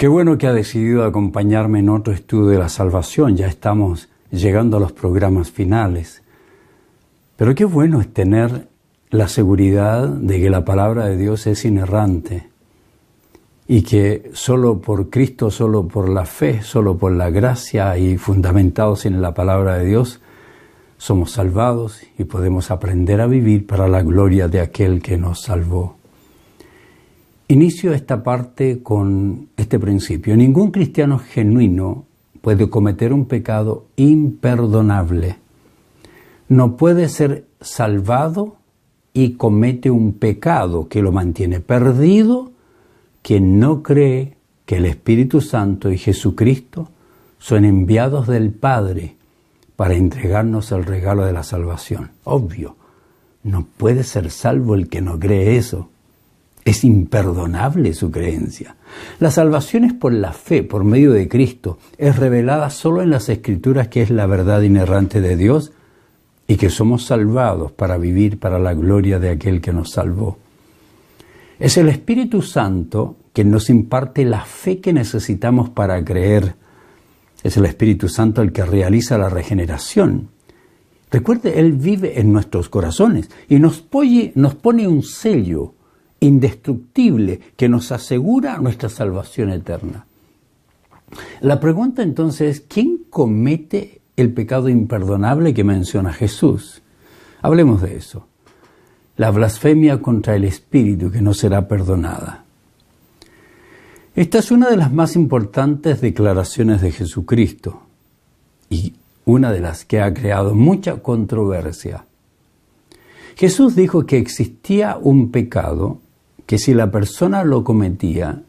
Qué bueno que ha decidido acompañarme en otro estudio de la salvación. Ya estamos llegando a los programas finales. Pero qué bueno es tener la seguridad de que la palabra de Dios es inerrante y que solo por Cristo, solo por la fe, solo por la gracia y fundamentados en la palabra de Dios, somos salvados y podemos aprender a vivir para la gloria de aquel que nos salvó. Inicio esta parte con este principio. Ningún cristiano genuino puede cometer un pecado imperdonable. No puede ser salvado y comete un pecado que lo mantiene perdido quien no cree que el Espíritu Santo y Jesucristo son enviados del Padre para entregarnos el regalo de la salvación. Obvio, no puede ser salvo el que no cree eso. Es imperdonable su creencia. La salvación es por la fe, por medio de Cristo. Es revelada solo en las Escrituras, que es la verdad inerrante de Dios, y que somos salvados para vivir para la gloria de aquel que nos salvó. Es el Espíritu Santo quien nos imparte la fe que necesitamos para creer. Es el Espíritu Santo el que realiza la regeneración. Recuerde, Él vive en nuestros corazones y nos pone un sello indestructible que nos asegura nuestra salvación eterna. La pregunta entonces es, ¿quién comete el pecado imperdonable que menciona Jesús? Hablemos de eso. La blasfemia contra el Espíritu que no será perdonada. Esta es una de las más importantes declaraciones de Jesucristo y una de las que ha creado mucha controversia. Jesús dijo que existía un pecado que si la persona lo cometía,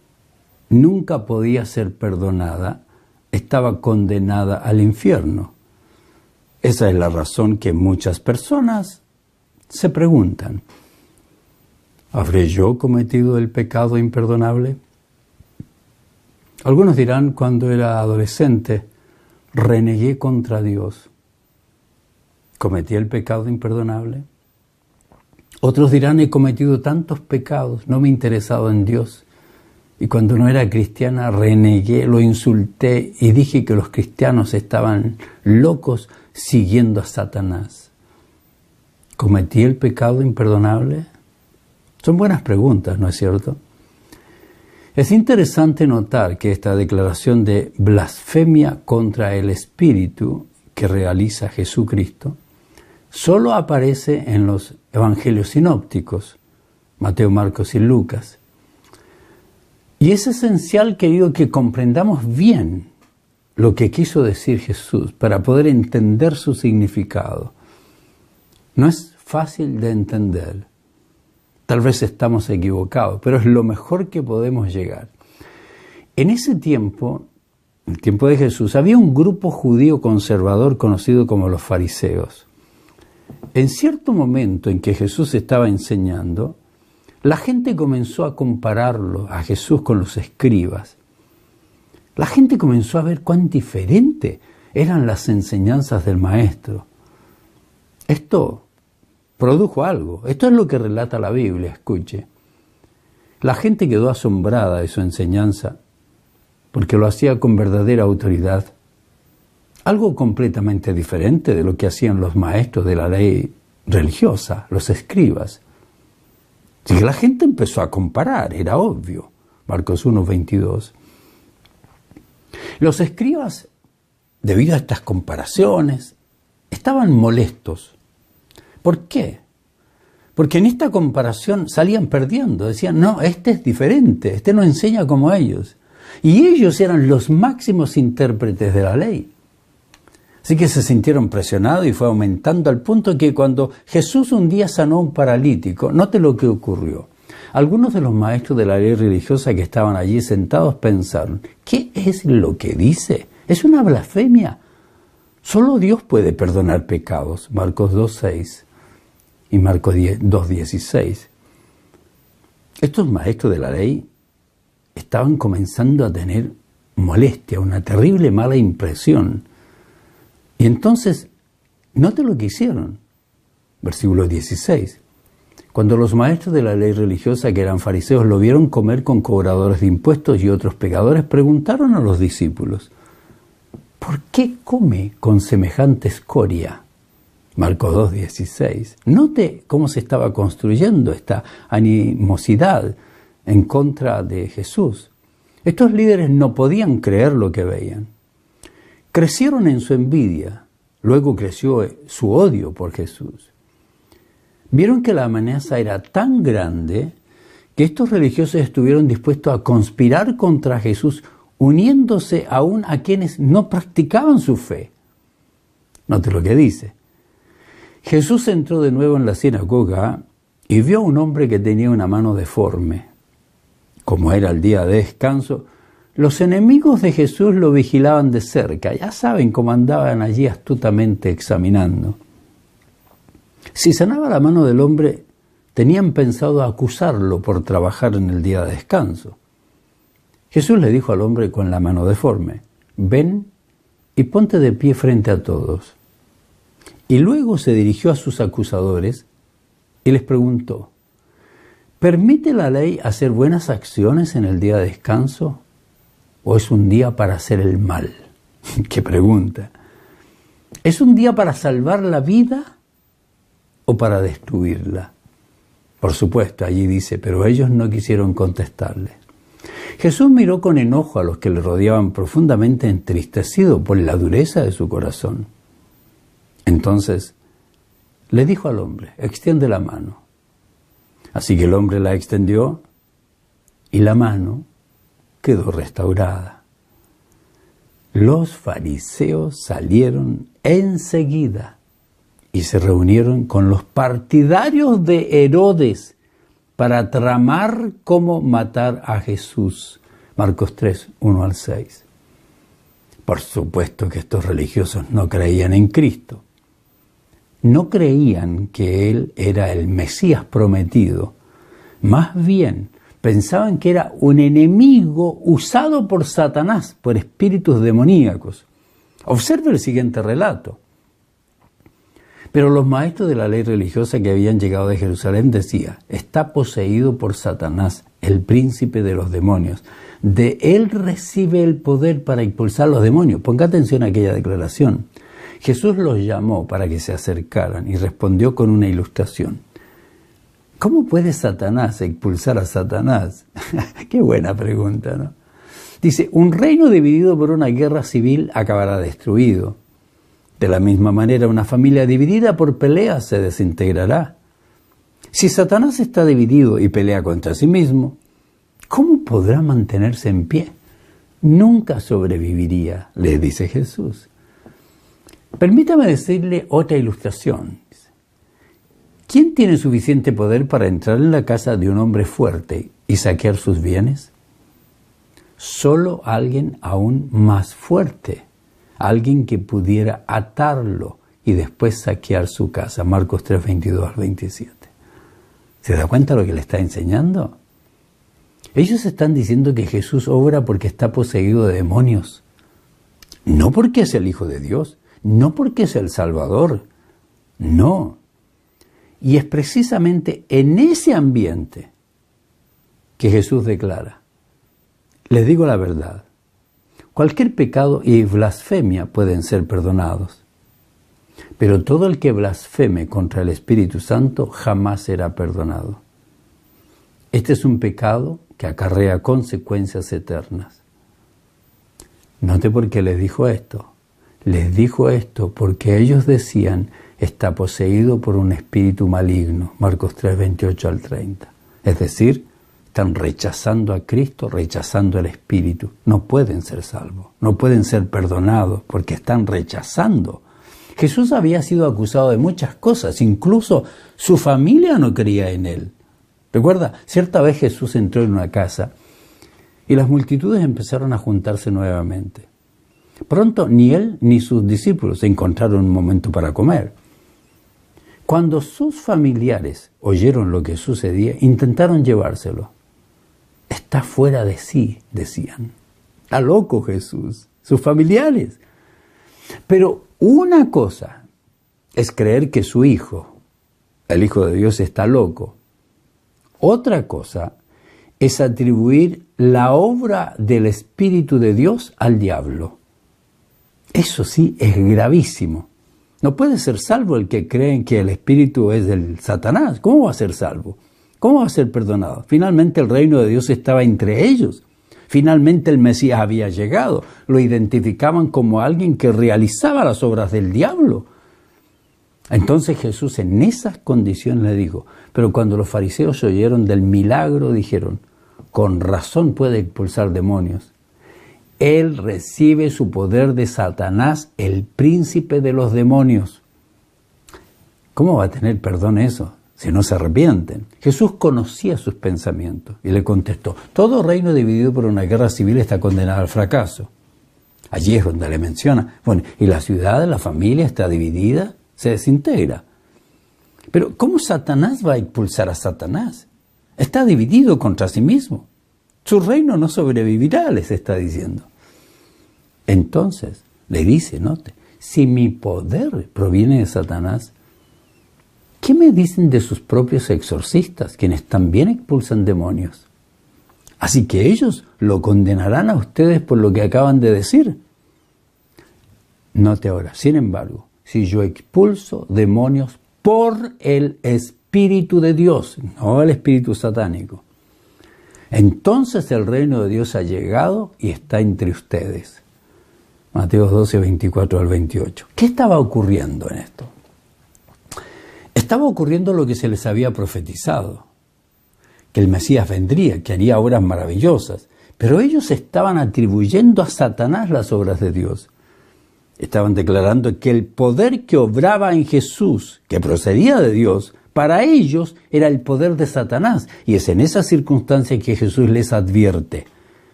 nunca podía ser perdonada, estaba condenada al infierno. Esa es la razón que muchas personas se preguntan, ¿habré yo cometido el pecado imperdonable? Algunos dirán, cuando era adolescente, renegué contra Dios. ¿Cometí el pecado imperdonable? Otros dirán, he cometido tantos pecados, no me he interesado en Dios. Y cuando no era cristiana, renegué, lo insulté y dije que los cristianos estaban locos siguiendo a Satanás. ¿Cometí el pecado imperdonable? Son buenas preguntas, ¿no es cierto? Es interesante notar que esta declaración de blasfemia contra el Espíritu que realiza Jesucristo solo aparece en los evangelios sinópticos, Mateo, Marcos y Lucas. Y es esencial, querido, que comprendamos bien lo que quiso decir Jesús para poder entender su significado. No es fácil de entender. Tal vez estamos equivocados, pero es lo mejor que podemos llegar. En ese tiempo, el tiempo de Jesús, había un grupo judío conservador conocido como los fariseos. En cierto momento en que Jesús estaba enseñando, la gente comenzó a compararlo a Jesús con los escribas. La gente comenzó a ver cuán diferente eran las enseñanzas del Maestro. Esto produjo algo. Esto es lo que relata la Biblia, escuche. La gente quedó asombrada de su enseñanza porque lo hacía con verdadera autoridad. Algo completamente diferente de lo que hacían los maestros de la ley religiosa, los escribas. Así que la gente empezó a comparar, era obvio. Marcos 1:22. Los escribas, debido a estas comparaciones, estaban molestos. ¿Por qué? Porque en esta comparación salían perdiendo. Decían, no, este es diferente, este no enseña como ellos. Y ellos eran los máximos intérpretes de la ley. Así que se sintieron presionados y fue aumentando al punto que cuando Jesús un día sanó a un paralítico, note lo que ocurrió. Algunos de los maestros de la ley religiosa que estaban allí sentados pensaron, ¿qué es lo que dice? Es una blasfemia. Solo Dios puede perdonar pecados. Marcos 2:6 y Marcos 2:16. Estos maestros de la ley estaban comenzando a tener molestia, una terrible mala impresión. Y entonces, note lo que hicieron. Versículo 16. Cuando los maestros de la ley religiosa, que eran fariseos, lo vieron comer con cobradores de impuestos y otros pecadores, preguntaron a los discípulos: ¿por qué come con semejante escoria? Marcos 2:16. Note cómo se estaba construyendo esta animosidad en contra de Jesús. Estos líderes no podían creer lo que veían. Crecieron en su envidia, luego creció su odio por Jesús. Vieron que la amenaza era tan grande que estos religiosos estuvieron dispuestos a conspirar contra Jesús, uniéndose aún a quienes no practicaban su fe. Note lo que dice. Jesús entró de nuevo en la sinagoga y vio a un hombre que tenía una mano deforme. Como era el día de descanso, los enemigos de Jesús lo vigilaban de cerca. Ya saben cómo andaban allí astutamente examinando. Si sanaba la mano del hombre, tenían pensado acusarlo por trabajar en el día de descanso. Jesús le dijo al hombre con la mano deforme: ven y ponte de pie frente a todos. Y luego se dirigió a sus acusadores y les preguntó: ¿permite la ley hacer buenas acciones en el día de descanso o es un día para hacer el mal? ¡Qué pregunta! ¿Es un día para salvar la vida o para destruirla? Por supuesto, allí dice, pero ellos no quisieron contestarle. Jesús miró con enojo a los que le rodeaban, profundamente entristecido por la dureza de su corazón. Entonces le dijo al hombre: extiende la mano. Así que el hombre la extendió y la mano quedó restaurada. Los fariseos salieron enseguida y se reunieron con los partidarios de Herodes para tramar cómo matar a Jesús. Marcos 3, 1-6. Por supuesto que estos religiosos no creían en Cristo. No creían que Él era el Mesías prometido. Más bien, pensaban que era un enemigo usado por Satanás, por espíritus demoníacos. Observe el siguiente relato. Pero los maestros de la ley religiosa que habían llegado de Jerusalén decían: está poseído por Satanás, el príncipe de los demonios. De él recibe el poder para expulsar a los demonios. Ponga atención a aquella declaración. Jesús los llamó para que se acercaran y respondió con una ilustración. ¿Cómo puede Satanás expulsar a Satanás? Qué buena pregunta, ¿no? Dice: un reino dividido por una guerra civil acabará destruido. De la misma manera, una familia dividida por peleas se desintegrará. Si Satanás está dividido y pelea contra sí mismo, ¿cómo podrá mantenerse en pie? Nunca sobreviviría, le dice Jesús. Permítame decirle otra ilustración. ¿Quién tiene suficiente poder para entrar en la casa de un hombre fuerte y saquear sus bienes? Solo alguien aún más fuerte, alguien que pudiera atarlo y después saquear su casa. Marcos 3, 22-27. ¿Se da cuenta lo que le está enseñando? Ellos están diciendo que Jesús obra porque está poseído de demonios. No porque es el Hijo de Dios, no porque es el Salvador, no. Y es precisamente en ese ambiente que Jesús declara: les digo la verdad, cualquier pecado y blasfemia pueden ser perdonados, pero todo el que blasfeme contra el Espíritu Santo jamás será perdonado. Este es un pecado que acarrea consecuencias eternas. Note por qué les dijo esto. Les dijo esto porque ellos decían: está poseído por un espíritu maligno. Marcos 3, 28-30. Es decir, están rechazando a Cristo, rechazando al Espíritu. No pueden ser salvos, no pueden ser perdonados porque están rechazando. Jesús había sido acusado de muchas cosas, incluso su familia no creía en él. Recuerda, cierta vez Jesús entró en una casa y las multitudes empezaron a juntarse nuevamente. Pronto ni él ni sus discípulos encontraron un momento para comer. Cuando sus familiares oyeron lo que sucedía, intentaron llevárselo. Está fuera de sí, decían. Está loco Jesús, sus familiares. Pero una cosa es creer que su hijo, el Hijo de Dios, está loco. Otra cosa es atribuir la obra del Espíritu de Dios al diablo. Eso sí es gravísimo. No puede ser salvo el que cree que el Espíritu es del Satanás. ¿Cómo va a ser salvo? ¿Cómo va a ser perdonado? Finalmente el reino de Dios estaba entre ellos. Finalmente el Mesías había llegado. Lo identificaban como alguien que realizaba las obras del diablo. Entonces Jesús en esas condiciones le dijo, pero cuando los fariseos oyeron del milagro dijeron, con razón puede expulsar demonios. Él recibe su poder de Satanás, el príncipe de los demonios. ¿Cómo va a tener perdón eso si no se arrepienten? Jesús conocía sus pensamientos y le contestó, todo reino dividido por una guerra civil está condenado al fracaso. Allí es donde le menciona, bueno, y la ciudad, la familia está dividida, se desintegra. Pero ¿cómo Satanás va a expulsar a Satanás? Está dividido contra sí mismo. Su reino no sobrevivirá, les está diciendo. Entonces, le dice, note, si mi poder proviene de Satanás, ¿qué me dicen de sus propios exorcistas, quienes también expulsan demonios? Así que ellos lo condenarán a ustedes por lo que acaban de decir. Note ahora, sin embargo, si yo expulso demonios por el Espíritu de Dios, no el espíritu satánico, entonces el reino de Dios ha llegado y está entre ustedes. Mateo 12, 24 al 28. ¿Qué estaba ocurriendo en esto? Estaba ocurriendo lo que se les había profetizado, que el Mesías vendría, que haría obras maravillosas, pero ellos estaban atribuyendo a Satanás las obras de Dios. Estaban declarando que el poder que obraba en Jesús, que procedía de Dios, para ellos era el poder de Satanás. Y es en esa circunstancia que Jesús les advierte.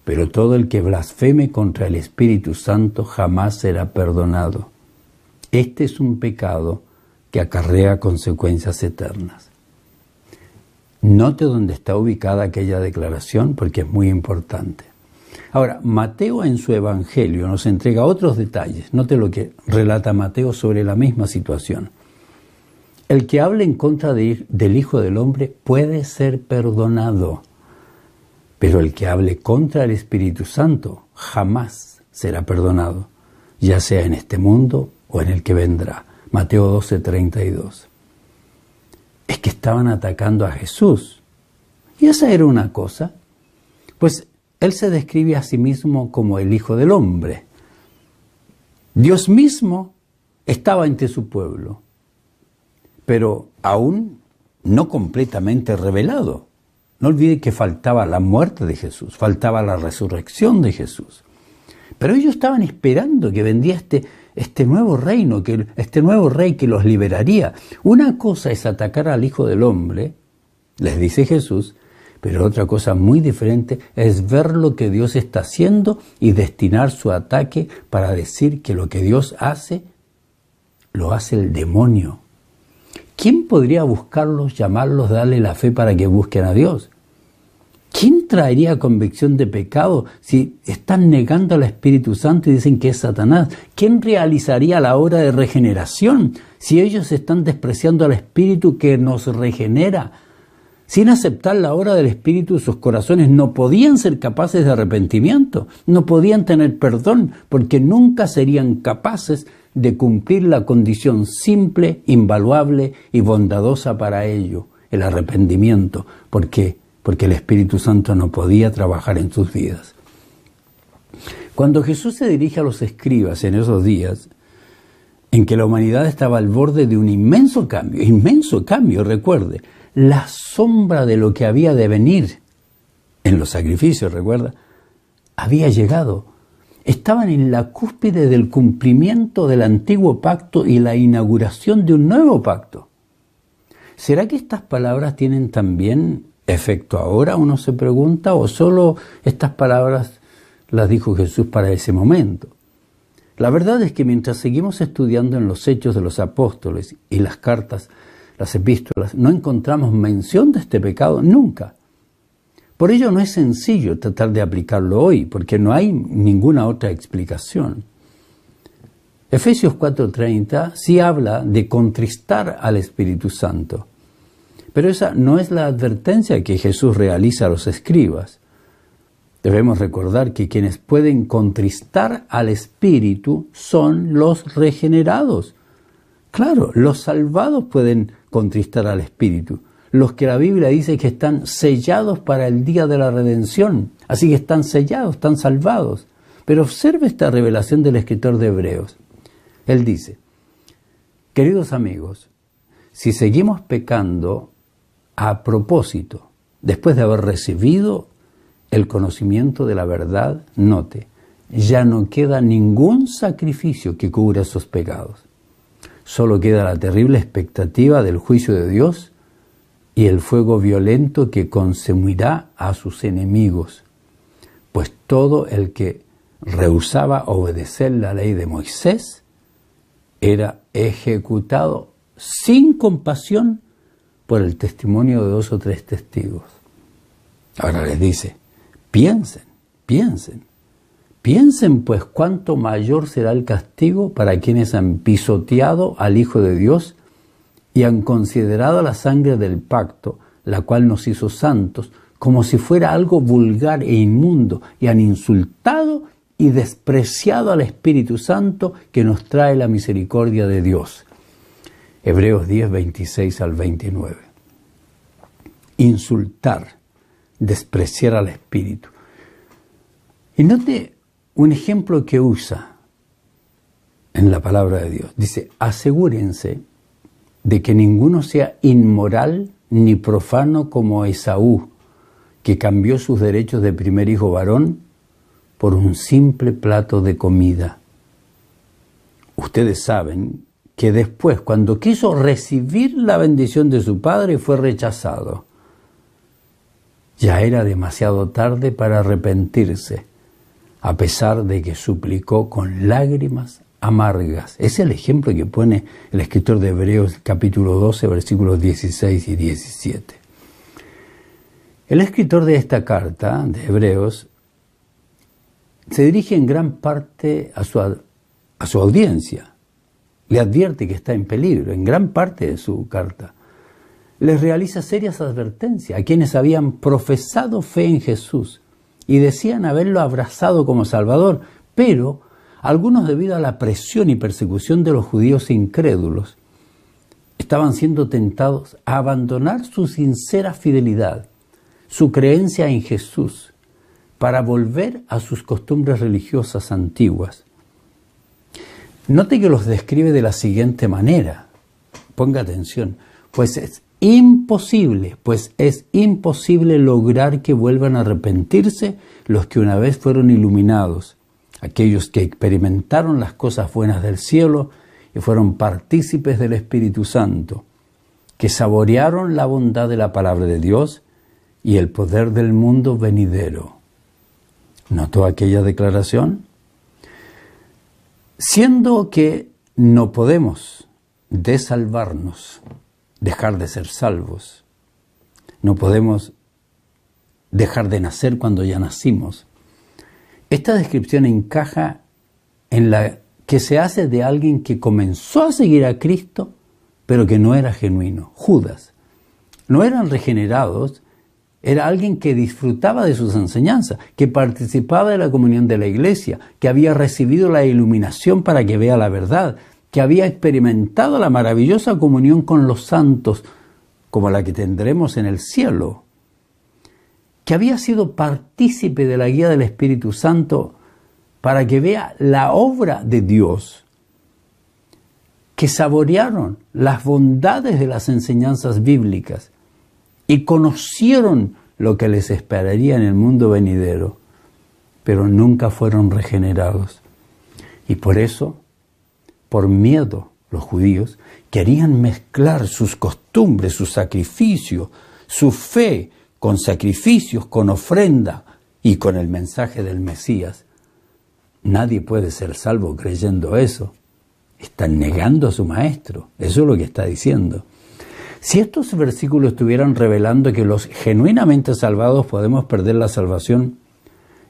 Pero todo el que blasfeme contra el Espíritu Santo jamás será perdonado. Este es un pecado que acarrea consecuencias eternas. Note dónde está ubicada aquella declaración porque es muy importante. Ahora, Mateo en su Evangelio nos entrega otros detalles. Note lo que relata Mateo sobre la misma situación. El que hable en contra del Hijo del Hombre puede ser perdonado, pero el que hable contra el Espíritu Santo jamás será perdonado, ya sea en este mundo o en el que vendrá. Mateo 12, 32. Es que estaban atacando a Jesús. Y esa era una cosa, pues Él se describe a sí mismo como el Hijo del Hombre. Dios mismo estaba entre su pueblo, pero aún no completamente revelado. No olvide que faltaba la muerte de Jesús, faltaba la resurrección de Jesús. Pero ellos estaban esperando que vendría este nuevo reino, este nuevo rey que los liberaría. Una cosa es atacar al Hijo del Hombre, les dice Jesús, pero otra cosa muy diferente es ver lo que Dios está haciendo y destinar su ataque para decir que lo que Dios hace, lo hace el demonio. ¿Quién podría buscarlos, llamarlos, darle la fe para que busquen a Dios? ¿Quién traería convicción de pecado si están negando al Espíritu Santo y dicen que es Satanás? ¿Quién realizaría la obra de regeneración si ellos están despreciando al Espíritu que nos regenera? Sin aceptar la obra del Espíritu, sus corazones no podían ser capaces de arrepentimiento, no podían tener perdón, porque nunca serían capaces de cumplir la condición simple, invaluable y bondadosa para ello, el arrepentimiento, porque el Espíritu Santo no podía trabajar en sus vidas. Cuando Jesús se dirige a los escribas en esos días, en que la humanidad estaba al borde de un inmenso cambio, recuerde, la sombra de lo que había de venir en los sacrificios, recuerda, había llegado. Estaban en la cúspide del cumplimiento del antiguo pacto y la inauguración de un nuevo pacto. ¿Será que estas palabras tienen también efecto ahora, uno se pregunta, o solo estas palabras las dijo Jesús para ese momento? La verdad es que mientras seguimos estudiando en los Hechos de los Apóstoles y las cartas, las epístolas, no encontramos mención de este pecado nunca. Por ello no es sencillo tratar de aplicarlo hoy, porque no hay ninguna otra explicación. Efesios 4:30 sí habla de contristar al Espíritu Santo, Pero esa no es la advertencia que Jesús realiza a los escribas. Debemos recordar que quienes pueden contristar al Espíritu son los regenerados. Claro, los salvados pueden contristar al Espíritu. Los que la Biblia dice que están sellados para el día de la redención. Así que están sellados, están salvados. Pero observe esta revelación del escritor de Hebreos. Él dice, queridos amigos, si seguimos pecando a propósito, después de haber recibido el conocimiento de la verdad, note, ya no queda ningún sacrificio que cubra esos pecados. Solo queda la terrible expectativa del juicio de Dios y el fuego violento que consumirá a sus enemigos. Pues todo el que rehusaba obedecer la ley de Moisés era ejecutado sin compasión por el testimonio de 2 o 3 testigos. Ahora les dice, piensen pues cuánto mayor será el castigo para quienes han pisoteado al Hijo de Dios y han considerado la sangre del pacto, la cual nos hizo santos, como si fuera algo vulgar e inmundo, y han insultado y despreciado al Espíritu Santo que nos trae la misericordia de Dios. Hebreos 10, 26 al 29. Insultar, despreciar al Espíritu. Y note un ejemplo que usa en la palabra de Dios. Dice, asegúrense de que ninguno sea inmoral ni profano como Esaú, que cambió sus derechos de primer hijo varón por un simple plato de comida. Ustedes saben que después, cuando quiso recibir la bendición de su padre, fue rechazado. Ya era demasiado tarde para arrepentirse, a pesar de que suplicó con lágrimas amargas. Es el ejemplo que pone el escritor de Hebreos capítulo 12, versículos 16 y 17. El escritor de esta carta de Hebreos se dirige en gran parte a su audiencia. Le advierte que está en peligro en gran parte de su carta. Les realiza serias advertencias a quienes habían profesado fe en Jesús y decían haberlo abrazado como Salvador, pero algunos, debido a la presión y persecución de los judíos incrédulos, estaban siendo tentados a abandonar su sincera fidelidad, su creencia en Jesús, para volver a sus costumbres religiosas antiguas. Note que los describe de la siguiente manera. Ponga atención. Pues es imposible lograr que vuelvan a arrepentirse los que una vez fueron iluminados, aquellos que experimentaron las cosas buenas del cielo y fueron partícipes del Espíritu Santo, que saborearon la bondad de la palabra de Dios y el poder del mundo venidero. ¿Notó aquella declaración? Siendo que no podemos desalvarnos, dejar de ser salvos, no podemos dejar de nacer cuando ya nacimos. Esta descripción encaja en la que se hace de alguien que comenzó a seguir a Cristo, pero que no era genuino. Judas. No eran regenerados, era alguien que disfrutaba de sus enseñanzas, que participaba de la comunión de la iglesia, que había recibido la iluminación para que vea la verdad, que había experimentado la maravillosa comunión con los santos, como la que tendremos en el cielo, que había sido partícipe de la guía del Espíritu Santo para que vea la obra de Dios, que saborearon las bondades de las enseñanzas bíblicas y conocieron lo que les esperaría en el mundo venidero, pero nunca fueron regenerados. Y por eso, por miedo, los judíos querían mezclar sus costumbres, su sacrificio, su fe, con sacrificios, con ofrenda y con el mensaje del Mesías. Nadie puede ser salvo creyendo eso. Están negando a su maestro. Eso es lo que está diciendo. Si estos versículos estuvieran revelando que los genuinamente salvados podemos perder la salvación,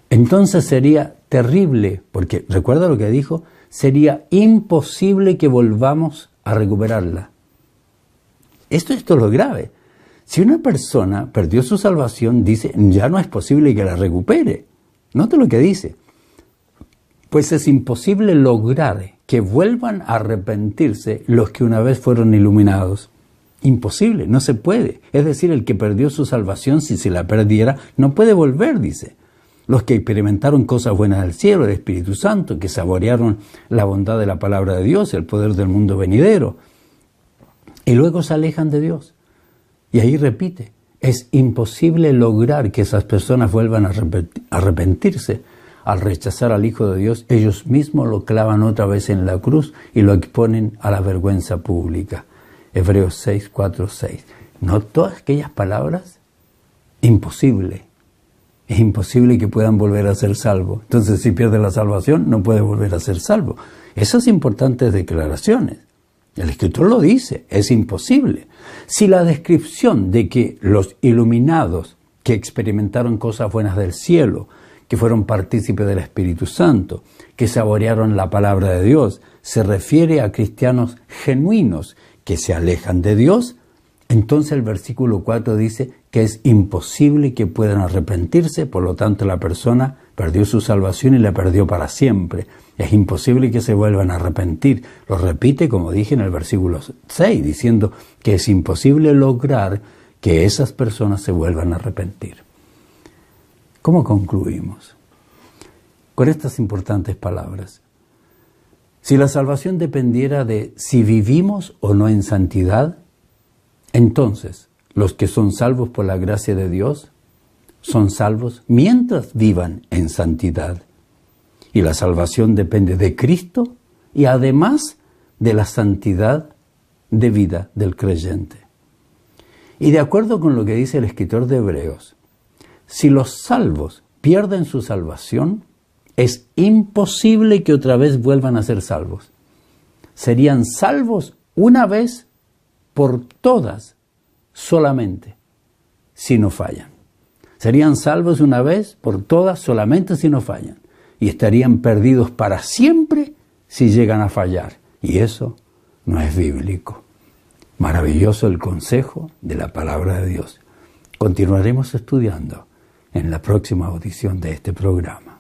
entonces sería terrible, porque recuerda lo que dijo, sería imposible que volvamos a recuperarla. Esto es lo grave. Si una persona perdió su salvación, dice, ya no es posible que la recupere. Note lo que dice. Pues es imposible lograr que vuelvan a arrepentirse los que una vez fueron iluminados. Imposible, no se puede. Es decir, el que perdió su salvación, si se la perdiera, no puede volver, dice. Los que experimentaron cosas buenas del cielo, el Espíritu Santo, que saborearon la bondad de la palabra de Dios, el poder del mundo venidero, y luego se alejan de Dios. Y ahí repite, es imposible lograr que esas personas vuelvan a arrepentirse. Al rechazar al Hijo de Dios, ellos mismos lo clavan otra vez en la cruz y lo exponen a la vergüenza pública. Hebreos 6, 4, 6. ¿No todas aquellas palabras? Imposible. Es imposible que puedan volver a ser salvos. Entonces, si pierde la salvación, no puede volver a ser salvo. Esas importantes declaraciones. El Escritor lo dice, es imposible. Si la descripción de que los iluminados que experimentaron cosas buenas del cielo, que fueron partícipes del Espíritu Santo, que saborearon la palabra de Dios, se refiere a cristianos genuinos que se alejan de Dios, entonces el versículo 4 dice que es imposible que puedan arrepentirse, por lo tanto la persona perdió su salvación y la perdió para siempre. Es imposible que se vuelvan a arrepentir. Lo repite, como dije en el versículo 6, diciendo que es imposible lograr que esas personas se vuelvan a arrepentir. ¿Cómo concluimos? Con estas importantes palabras. Si la salvación dependiera de si vivimos o no en santidad, entonces los que son salvos por la gracia de Dios son salvos mientras vivan en santidad. Y la salvación depende de Cristo y además de la santidad de vida del creyente. Y de acuerdo con lo que dice el escritor de Hebreos, si los salvos pierden su salvación, es imposible que otra vez vuelvan a ser salvos. Serían salvos una vez por todas solamente si no fallan. Serían salvos una vez por todas solamente si no fallan. Y estarían perdidos para siempre si llegan a fallar. Y eso no es bíblico. Maravilloso el consejo de la palabra de Dios. Continuaremos estudiando en la próxima audición de este programa.